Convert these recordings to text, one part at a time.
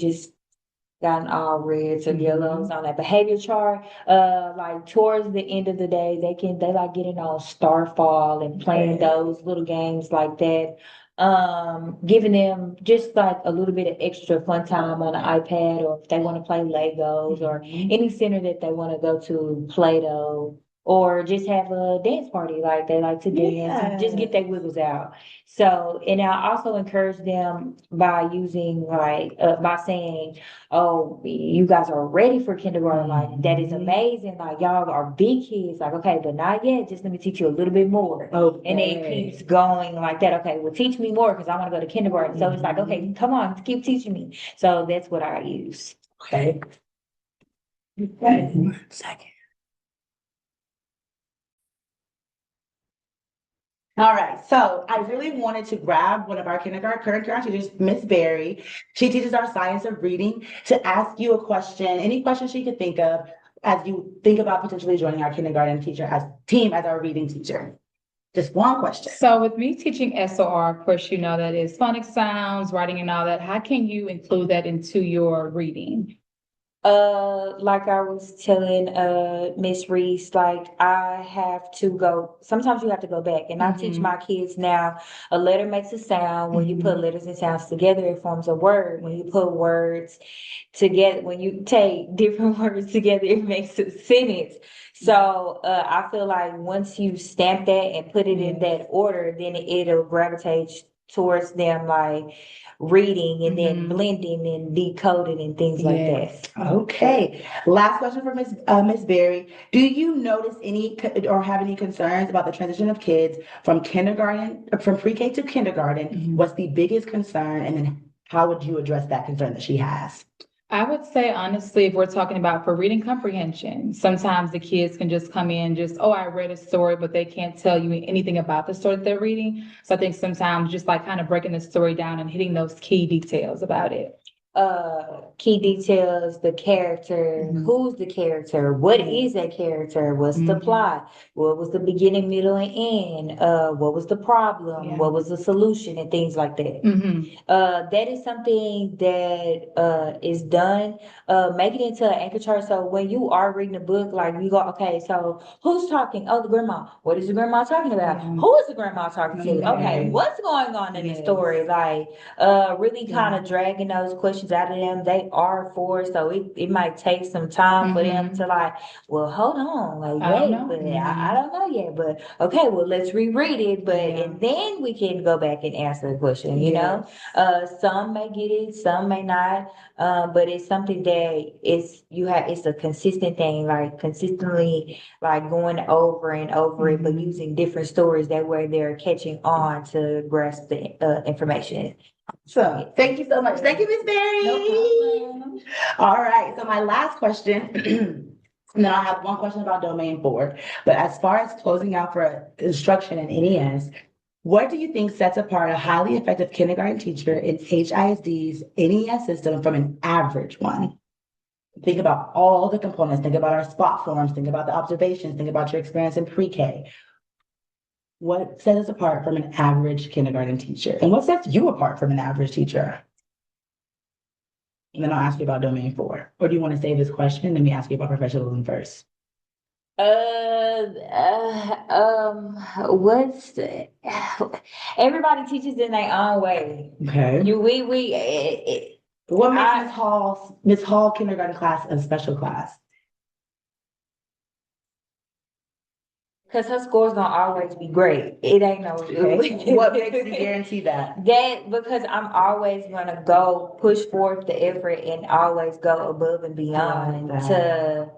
just gotten all reds or yellows Mhm. on that behavior chart. Like towards the end of the day, they like getting on Starfall and playing Okay. those little games like that. Giving them just like a little bit of extra fun time on the iPad, or if they want to play Legos or Mhm. any center that they want to go to, Play-Doh, or just have a dance party like they like to dance and just Yeah. get their wiggles out. So, and I also encourage them by using by saying, oh, you guys are ready for kindergarten. Like, that is Mhm. amazing. Like, y'all are big kids. Like, okay, but not yet. Just let me teach you a little bit more. And then it Okay. keeps going like that. Okay, well, teach me more because I want to go to kindergarten. So it's like, okay, Mhm. come on, keep teaching me. So that's what I use. Okay. Okay. 1 second. All right, so I really wanted to grab one of our current kindergarten teachers, Miss Berry. She teaches our science of reading to ask you a question, any question she could think of as you think about potentially joining our kindergarten teacher as team as our reading teacher. Just one question. So with me teaching SOR, of course, you know that is phonics sounds, writing and all that. How can you include that into your reading? Like I was telling Miss Reese, like I have to go. Sometimes you have to go back, and I teach my Mhm. kids now. A letter makes a sound. When you put Mhm. letters and sounds together, it forms a word. When you put words together, when you take different words together, it makes a sentence. So I feel like once you stamp that and put it in Yes. that order, then it'll gravitate towards them like reading and then Mhm. blending and decoding and things like that. Yes. Okay. Last question for Miss Berry. Do you notice or have any concerns about the transition of kids from from pre-K to kindergarten? Mhm. What's the biggest concern, and then how would you address that concern that she has? I would say honestly, if we're talking about for reading comprehension, sometimes the kids can just come in just, oh, I read a story, but they can't tell you anything about the story that they're reading. So I think sometimes just like kind of breaking the story down and hitting those key details about it. Key details, the character, Mhm. who's the character, what is that character, what's the Mhm. plot, what was the beginning, middle, and end, what was the problem, Yeah. what was the solution, and things like that. Mhm. That is something that is done. Make it into an anchor chart. So when you are reading a book, like you go, okay, so who's talking? Oh, the grandma. What is the grandma talking about? Yeah. Who is the grandma talking to? Okay, Okay. what's going on in the Yes. story? Like, really kind Yeah. of dragging those questions out of them. They are four, so it might take some time for them to Mhm. like, well, hold on, like, I don't wait, know. but I Mhm. don't know yet. But okay, well, let's reread it. But Yeah. and then we can go back and answer the question, you know? Yes. Some may get it, some may not. But it's something that it's a consistent thing, like consistently like going over and over it, but Mhm. using different stories that way they're catching on to grasp the information. So thank you so much. Thank you, Miss No Berry. problem. All right, so my last question, and then I'll have one question about domain four. But as far as closing out for instruction in NES, what do you think sets apart a highly effective kindergarten teacher in HISD's NES system from an average one? Think about all the components. Think about our spot forms. Think about the observations. Think about your experience in pre-K. What sets us apart from an average kindergarten teacher? And what sets you apart from an average teacher? And then I'll ask you about domain four. Or do you want to save this question and then we ask you about professionalism first? What's everybody teaches in their own way. Okay. You we What makes I Miss Hall kindergarten class a special class? Because her scores gonna always be great. It ain't no. Okay. What makes you guarantee that? That because I'm always gonna go push forth the effort and always go above and Love beyond that. to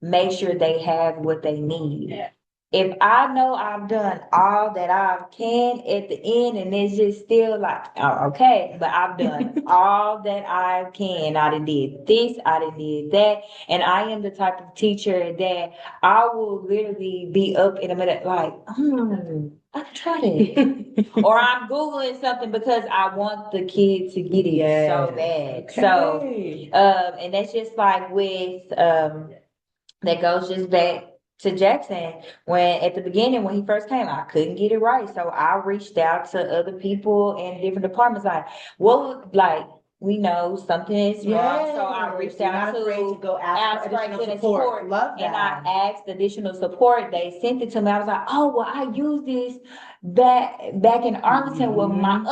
make sure they have what they need. If I know I've done all that I can at the end and it's just still like, oh, okay, but I've done all that I can. I done did this, I done did that. And I am the type of teacher that I will literally be up in a minute like, I can try that. Or I'm Googling something because I want the kid to get it so bad. So, Okay. and that's just like with, that goes just back to Jackson when at the beginning when he first came, I couldn't get it right. So I reached out to other people in different departments, like, what would like we know something is wrong, so I reached You're out not afraid to to. go ask for additional support. Love And I that. asked additional support, they sent it to me, I was like, oh, well, I used this back in Arlington with my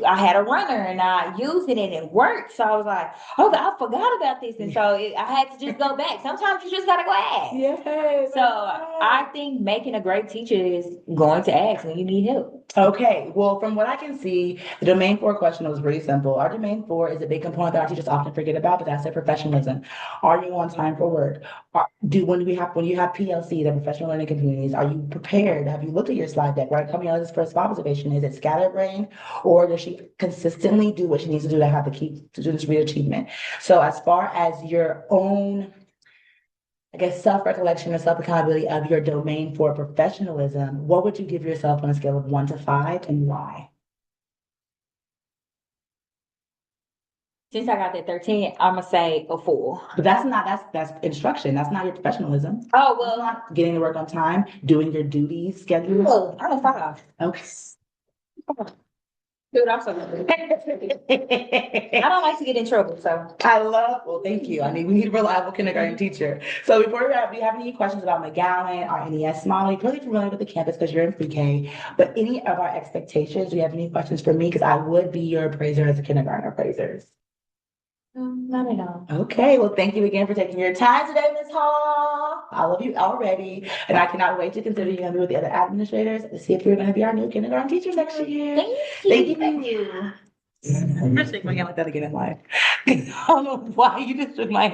I had a runner and I used it and it worked, so I was like, okay, I forgot about this, and so I had to just go back, sometimes you just gotta go ask. Yes. So I think making a great teacher is going to ask when you need help. Okay, well, from what I can see, the domain 4 question was pretty simple. Our domain 4 is a big component that our teachers often forget about, but that's their professionalism. Are you on time for work? When you have PLC, the professional learning communities, are you prepared? Have you looked at your slide deck, right? Camille's first observation, is it scatterbrained, or does she consistently do what she needs to do to have the students reach achievement? So as far as your own, I guess, self-recollection or self-accountability of your domain for professionalism, what would you give yourself on a scale of 1 to 5 and why? Since I got that 13, I'ma say a 4. But that's instruction. That's not your professionalism. Oh, That's well, not getting to work on time, doing your duties, schedules. oh, I'm a 5. Okay. Dude, I'm so good. I don't like to get in trouble, so. Well, thank you. I mean, we need a reliable kindergarten teacher. So before we wrap, do you have any questions about McGowan or NES model? You're probably familiar with the campus because you're in pre-K, but any of our expectations, do you have any questions for me? Because I would be your appraiser as a kindergarten appraiser. Not at all. Okay, well, thank you again for taking your time today, Ms. Hall. I love you already, and I cannot wait to consider you and with the other administrators to see if you're going to be our new kindergarten teacher next year. Thank you. Thank you. I'm gonna shake my hand like that again in life. I don't know why you just shook my hand.